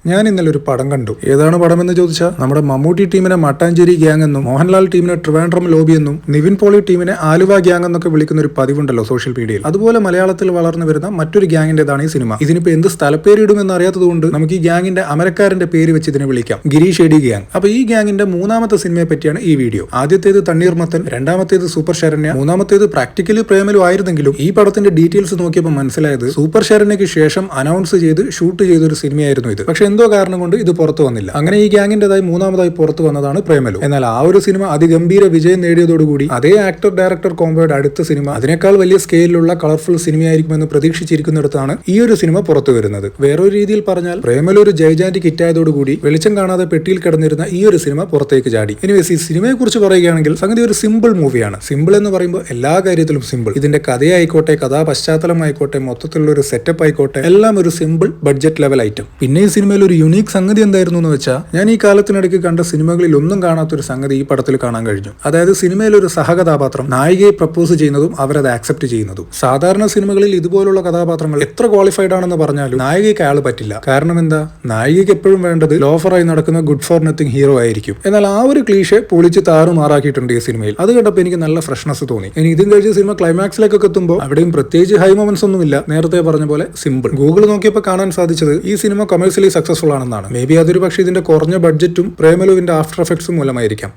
ഞാൻ ഇന്നലെ ഒരു പടം കണ്ടു. ഏതാണ് പടം എന്ന് ചോദിച്ചാൽ നമ്മുടെ മമ്മൂട്ടി ടീമിനെ മട്ടാഞ്ചേരി ഗ്യാങ് എന്നും മോഹൻലാൽ ടീമിനെ ട്രിവാൻഡ്രം ലോബി എന്നും നിവിൻ പോളി ടീമിനെ ആലുവ ഗ്യാങ് എന്നൊക്കെ വിളിക്കുന്ന ഒരു പതിവുണ്ടല്ലോ സോഷ്യൽ മീഡിയയിൽ. അതുപോലെ മലയാളത്തിൽ വളർന്നു വരുന്ന മറ്റൊരു ഗ്യാങ്ങിന്റേതാണ് ഈ സിനിമ. ഇതിനിപ്പോ എന്ത് സ്ഥലപ്പേര് ഇടുമെന്ന് അറിയാത്തതുകൊണ്ട് നമുക്ക് ഈ ഗ്യാങ്ങിന്റെ അമരക്കാരന്റെ പേര് വെച്ച് ഇതിനെ വിളിക്കാം, ഗിരീഷ് എഡി ഗ്യാങ്. അപ്പൊ ഈ ഗ്യാങ്ങിന്റെ മൂന്നാമത്തെ സിനിമയെ പറ്റിയാണ് ഈ വീഡിയോ. ആദ്യത്തേത് തണ്ണീർമത്തൻ, രണ്ടാമത്തേത് സൂപ്പർ ശരണ്യ, മൂന്നാമത്തേത് പ്രാക്ടിക്കലി പ്രേമലു ആയിരുന്നെങ്കിലും ഈ പടത്തിന്റെ ഡീറ്റെയിൽസ് നോക്കിയപ്പോൾ മനസ്സിലായത് സൂപ്പർ ശരണ്യക്ക് ശേഷം അനൗൺസ് ചെയ്ത് ഷൂട്ട് ചെയ്ത ഒരു സിനിമയായിരുന്നു ഇത്. പക്ഷെ എന്തോ കാരണം കൊണ്ട് ഇത് പുറത്തു വന്നില്ല. അങ്ങനെ ഈ ഗ്യാങ്ങിന്റേതായി മൂന്നാമതായി പുറത്തു വന്നതാണ് പ്രേമലു. എന്നാൽ ആ ഒരു സിനിമ അതിഗംഭീര വിജയം നേടിയതോടുകൂടി അതേ ആക്ടർ ഡയറക്ടർ കോംബോയുടെ അടുത്ത സിനിമ അതിനേക്കാൾ വലിയ സ്കെയിലുള്ള കളർഫുൾ സിനിമയായിരിക്കുമെന്ന് പ്രതീക്ഷിച്ചിരിക്കുന്നിടത്താണ് ഈ ഒരു സിനിമ പുറത്തു വരുന്നത്. വേറൊരു രീതിയിൽ പറഞ്ഞാൽ പ്രേമലു ഒരു ജൈജാന്റിക് ഹിറ്റായതോടുകൂടി വെളിച്ചം കാണാതെ പെട്ടിയിൽ കിടന്നിരുന്ന ഈ ഒരു സിനിമ പുറത്തേക്ക് ചാടി. എനിവേസ് ഈ സിനിമയെ കുറിച്ച് പറയുകയാണെങ്കിൽ സംഗതി ഒരു സിമ്പിൾ മൂവിയാണ്. സിമ്പിൾ എന്ന് പറയുമ്പോൾ എല്ലാ കാര്യത്തിലും സിമ്പിൾ. ഇതിന്റെ കഥയായിക്കോട്ടെ, കഥാ പശ്ചാത്തലമായിക്കോട്ടെ, മൊത്തത്തിലുള്ള ഒരു സെറ്റപ്പ് ആയിക്കോട്ടെ, എല്ലാം ഒരു സിമ്പിൾ ബഡ്ജറ്റ് ലെവൽ ഐറ്റം. പിന്നെ ഈ സിനിമയിൽ ഒരു യുണീക് സംഗതി എന്തായിരുന്നു എന്ന് വെച്ചാൽ ഞാൻ ഈ കാലത്തിനിടയ്ക്ക് കണ്ട സിനിമകളിൽ ഒന്നും കാണാത്തൊരു സംഗതി ഈ പടത്തിൽ കാണാൻ കഴിഞ്ഞു. അതായത് സിനിമയിൽ ഒരു സഹകഥാപാത്രം നായികയെ പ്രപ്പോസ് ചെയ്യുന്നതും അവരത് ആക്സെപ്റ്റ് ചെയ്യുന്നതും. സാധാരണ സിനിമകളിൽ ഇതുപോലുള്ള കഥാപാത്രങ്ങൾ എത്ര ക്വാളിഫൈഡ് ആണെന്ന് പറഞ്ഞാലും നായികയ്ക്ക് അയാൾ പറ്റില്ല. കാരണം എന്താ, നായികയ്ക്ക് എപ്പോഴും വേണ്ടത് ലോഫറായി നടക്കുന്ന ഗുഡ് ഫോർ നത്തിങ് ഹീറോ ആയിരിക്കും. എന്നാൽ ആ ഒരു ക്ലീഷെ പൊളിച്ച് താറുമാറാക്കിയിട്ടുണ്ട് ഈ സിനിമയിൽ. അത് കണ്ടപ്പോൾ എനിക്ക് നല്ല ഫ്രഷ്നസ് തോന്നി. ഇനി ഇതും കഴിച്ച് സിനിമ ക്ലൈമാക്സിലേക്കൊക്കെ എത്തുമ്പോൾ അവിടെയും പ്രത്യേകിച്ച് ഹൈ മൊമെന്റ്സ് ഒന്നുമില്ല. നേരത്തെ പറഞ്ഞ പോലെ സിമ്പിൾ. ഗൂഗിൾ നോക്കിയപ്പോൾ കാണാൻ സാധിച്ചത് ഈ സിനിമ കൊമേഴ്സ്യലി സക്സസ്ഫുൾ ആണെന്നാണ്. മേ ബി അതൊരു പക്ഷേ ഇതിന്റെ കുറഞ്ഞ ബഡ്ജറ്റും പ്രേമലുവിന്റെ ആഫ്റ്റർ എഫക്ട്സും മൂലമായിരിക്കാം.